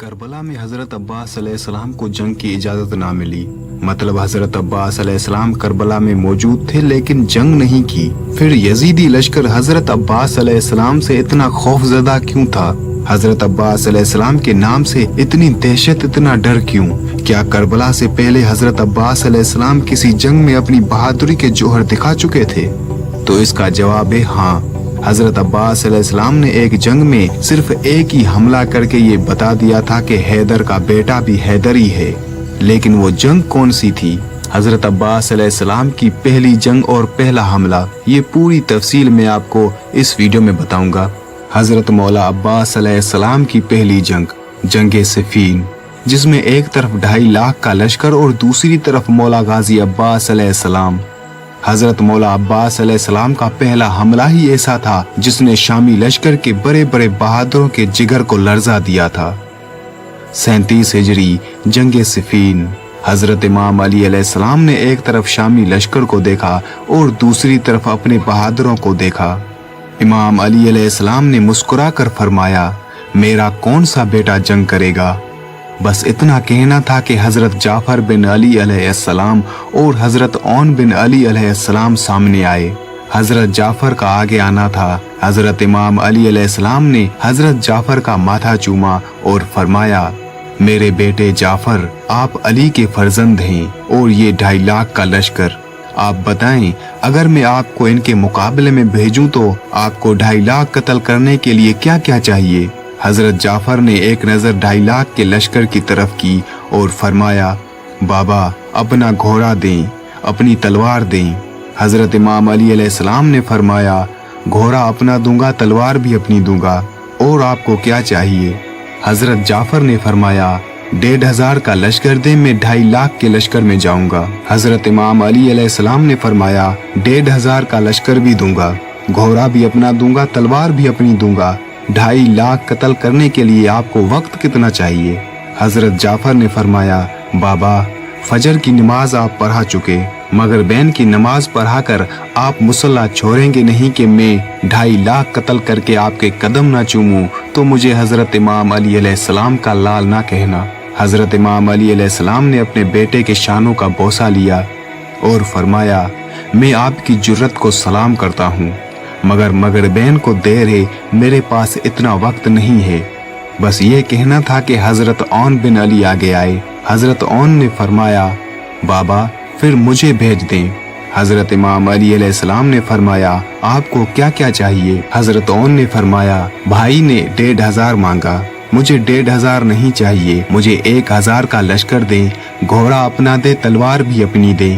کربلا میں حضرت عباس علیہ السلام کو جنگ کی اجازت نہ ملی۔ مطلب حضرت عباس علیہ السلام کربلا میں موجود تھے لیکن جنگ نہیں کی۔ پھر یزیدی لشکر حضرت عباس علیہ السلام سے اتنا خوف زدہ کیوں تھا؟ حضرت عباس علیہ السلام کے نام سے اتنی دہشت، اتنا ڈر کیوں؟ کیا کربلا سے پہلے حضرت عباس علیہ السلام کسی جنگ میں اپنی بہادری کے جوہر دکھا چکے تھے؟ تو اس کا جواب ہے ہاں۔ حضرت عباس علیہ السلام نے ایک جنگ میں صرف ایک ہی حملہ کر کے یہ بتا دیا تھا کہ حیدر کا بیٹا بھی حیدر ہی ہے، لیکن وہ جنگ کون سی تھی؟ حضرت عباس علیہ السلام کی پہلی جنگ اور پہلا حملہ، یہ پوری تفصیل میں آپ کو اس ویڈیو میں بتاؤں گا۔ حضرت مولا عباس علیہ السلام کی پہلی جنگ، جنگ صفین، جس میں ایک طرف 2.5 لاکھ کا لشکر اور دوسری طرف مولا غازی عباس علیہ السلام۔ حضرت مولا عباس علیہ السلام کا پہلا حملہ ہی ایسا تھا جس نے شامی لشکر کے بڑے بڑے بہادروں کے جگر کو لرزا دیا تھا۔ 37 ہجری، جنگ صفین۔ حضرت امام علی علیہ السلام نے ایک طرف شامی لشکر کو دیکھا اور دوسری طرف اپنے بہادروں کو دیکھا۔ امام علی علیہ السلام نے مسکرا کر فرمایا، میرا کون سا بیٹا جنگ کرے گا؟ بس اتنا کہنا تھا کہ حضرت جعفر بن علی علیہ السلام اور حضرت عون بن علی علیہ السلام سامنے آئے۔ حضرت جعفر کا آگے آنا تھا۔ حضرت امام علی علیہ السلام نے حضرت جعفر کا ماتھا چوما اور فرمایا، میرے بیٹے جعفر، آپ علی کے فرزند ہیں اور یہ 2.5 لاکھ کا لشکر، آپ بتائیں اگر میں آپ کو ان کے مقابلے میں بھیجوں تو آپ کو 2.5 لاکھ قتل کرنے کے لیے کیا کیا چاہیے؟ حضرت جعفر نے ایک نظر 2.5 لاکھ کے لشکر کی طرف کی اور فرمایا، بابا اپنا گھوڑا دیں، اپنی تلوار دیں۔ حضرت امام علی علیہ السلام نے فرمایا، گھوڑا اپنا دوں گا، تلوار بھی اپنی دوں گا، اور آپ کو کیا چاہیے؟ حضرت جعفر نے فرمایا، 1,500 کا لشکر دیں، میں 2.5 لاکھ کے لشکر میں جاؤں گا۔ حضرت امام علی علیہ السلام نے فرمایا، 1,500 کا لشکر بھی دوں گا، گھوڑا بھی اپنا دوں گا، تلوار بھی اپنی دوں گا۔ 2.5 لاکھ قتل کرنے کے لیے آپ کو وقت کتنا چاہیے؟ حضرت جعفر نے فرمایا، بابا فجر کی نماز آپ پڑھا چکے، مگر بین کی نماز پڑھا کر آپ مصلی چھوڑیں گے نہیں کہ میں 2.5 لاکھ قتل کر کے آپ کے قدم نہ چوموں تو مجھے حضرت امام علی علیہ السلام کا لال نہ کہنا۔ حضرت امام علی علیہ السلام نے اپنے بیٹے کے شانوں کا بوسہ لیا اور فرمایا، میں آپ کی جرت کو سلام کرتا ہوں، مگر مغربین کو دیر ہے، میرے پاس اتنا وقت نہیں ہے۔ بس یہ کہنا تھا کہ حضرت عون بن علی آگے آئے۔ حضرت عون نے فرمایا، بابا پھر مجھے بھیج دیں۔ حضرت امام علی علیہ السلام نے فرمایا، آپ کو کیا کیا چاہیے؟ حضرت عون نے فرمایا، بھائی نے 1,500 مانگا، مجھے 1,500 نہیں چاہیے، مجھے 1,000 کا لشکر دیں، گھوڑا اپنا دے، تلوار بھی اپنی دیں۔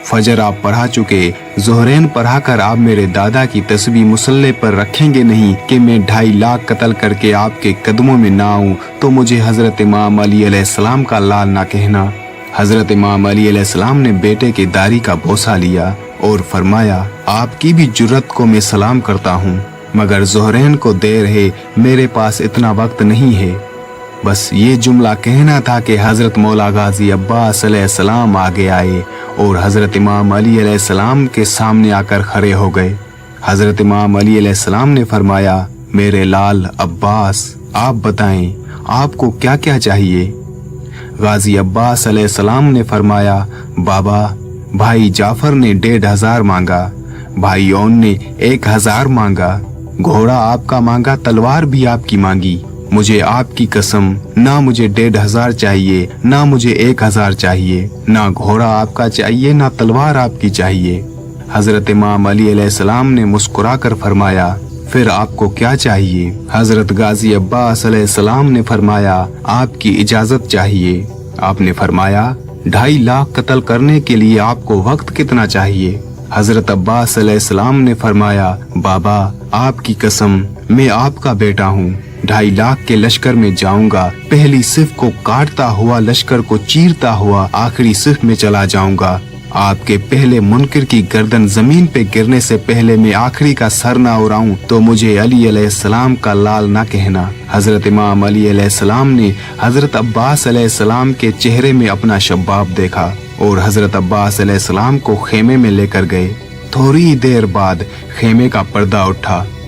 فجر آپ پڑھا چکے، ظہرین پڑھا کر آپ میرے دادا کی تسبیح مصلی پر رکھیں گے نہیں کہ میں 2.5 لاکھ قتل کر کے آپ کے قدموں میں نہ آؤں تو مجھے حضرت امام علی علیہ السلام کا لال نہ کہنا۔ حضرت امام علی علیہ السلام نے بیٹے کے داڑھی کا بوسہ لیا اور فرمایا، آپ کی بھی جرت کو میں سلام کرتا ہوں، مگر ظہرین کو دیر ہے، میرے پاس اتنا وقت نہیں ہے۔ بس یہ جملہ کہنا تھا کہ حضرت مولا غازی عباس علیہ السلام آگے آئے اور حضرت امام علی علیہ السلام کے سامنے آ کر کھڑے ہو گئے۔ حضرت امام علی علیہ السلام نے فرمایا، میرے لال عباس، آپ بتائیں آپ کو کیا کیا چاہیے؟ غازی عباس علیہ السلام نے فرمایا، بابا بھائی جعفر نے 1,500 مانگا، بھائی عون نے 1,000 مانگا، گھوڑا آپ کا مانگا، تلوار بھی آپ کی مانگی، مجھے آپ کی قسم نہ مجھے 1,500 چاہیے، نہ مجھے 1,000 چاہیے، نہ گھوڑا آپ کا چاہیے، نہ تلوار آپ کی چاہیے۔ حضرت امام علی علیہ السلام نے مسکرا کر فرمایا، پھر آپ کو کیا چاہیے؟ حضرت غازی عباس علیہ السلام نے فرمایا، آپ کی اجازت چاہیے۔ آپ نے فرمایا، 2.5 لاکھ قتل کرنے کے لیے آپ کو وقت کتنا چاہیے؟ حضرت عباس علیہ السلام نے فرمایا، بابا آپ کی قسم میں آپ کا بیٹا ہوں، 2.5 لاکھ کے لشکر میں جاؤں گا، پہلی صف کو کاٹتا ہوا، لشکر کو چیرتا ہوا آخری صف میں چلا جاؤں گا۔ آپ کے پہلے منکر کی گردن زمین پہ گرنے سے پہلے میں آخری کا سر نہ اڑاؤں تو مجھے علی علیہ السلام کا لال نہ کہنا۔ حضرت امام علی علیہ السلام نے حضرت عباس علیہ السلام کے چہرے میں اپنا شباب دیکھا اور حضرت عباس علیہ السلام کو خیمے میں لے کر گئے۔ تھوڑی دیر بعد خیمے کا پردہ اٹھا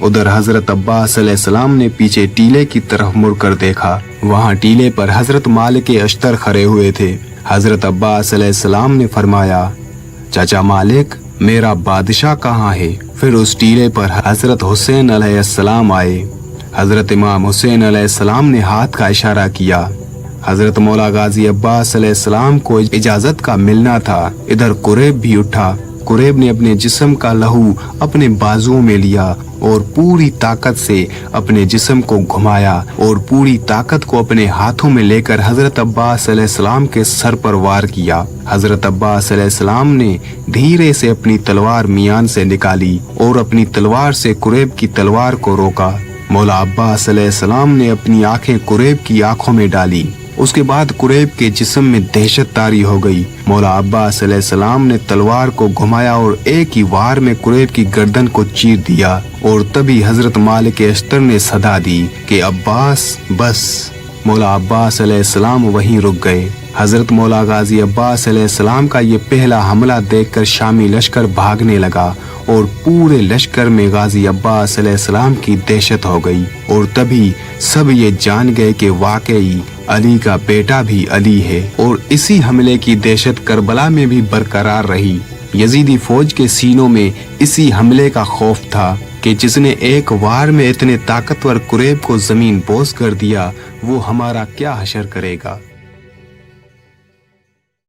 ادھر حضرت عباس علیہ السلام نے پیچھے ٹیلے کی طرف مڑ کر دیکھا، وہاں ٹیلے پر حضرت مالک اشتر کھڑے ہوئے تھے۔ حضرت عباس علیہ السلام نے فرمایا، چچا مالک، میرا بادشاہ کہاں ہے؟ پھر اس ٹیلے پر حضرت حسین علیہ السلام آئے۔ حضرت امام حسین علیہ السلام نے ہاتھ کا اشارہ کیا۔ حضرت مولا غازی عباس علیہ السلام کو اجازت کا ملنا تھا۔ ادھر قریب بھی اٹھا۔ قریب نے اپنے جسم کا لہو اپنے بازوؤں میں لیا اور پوری طاقت سے اپنے جسم کو گھمایا اور پوری طاقت کو اپنے ہاتھوں میں لے کر حضرت عباس علیہ السلام کے سر پر وار کیا۔ حضرت عباس علیہ السلام نے دھیرے سے اپنی تلوار میان سے نکالی اور اپنی تلوار سے قریب کی تلوار کو روکا۔ مولا عباس علیہ السلام نے اپنی آنکھیں قریب کی آنکھوں میں ڈالی۔ اس کے بعد قریب کے جسم میں دہشت طاری ہو گئی۔ مولا عباس علیہ السلام نے تلوار کو گھمایا اور ایک ہی وار میں قریب کی گردن کو چیر دیا، اور تبھی حضرت مالک اشتر نے صدا دی کہ عباس بس۔ مولا عباس علیہ السلام وہیں رک گئے۔ حضرت مولا غازی عباس علیہ السلام کا یہ پہلا حملہ دیکھ کر شامی لشکر بھاگنے لگا اور پورے لشکر میں غازی عباس علیہ السلام کی دہشت ہو گئی، اور تبھی سب یہ جان گئے کہ واقعی علی کا بیٹا بھی علی ہے، اور اسی حملے کی دہشت کربلا میں بھی برقرار رہی۔ یزیدی فوج کے سینوں میں اسی حملے کا خوف تھا کہ جس نے ایک وار میں اتنے طاقتور قریب کو زمین بوس کر دیا، وہ ہمارا کیا حشر کرے گا۔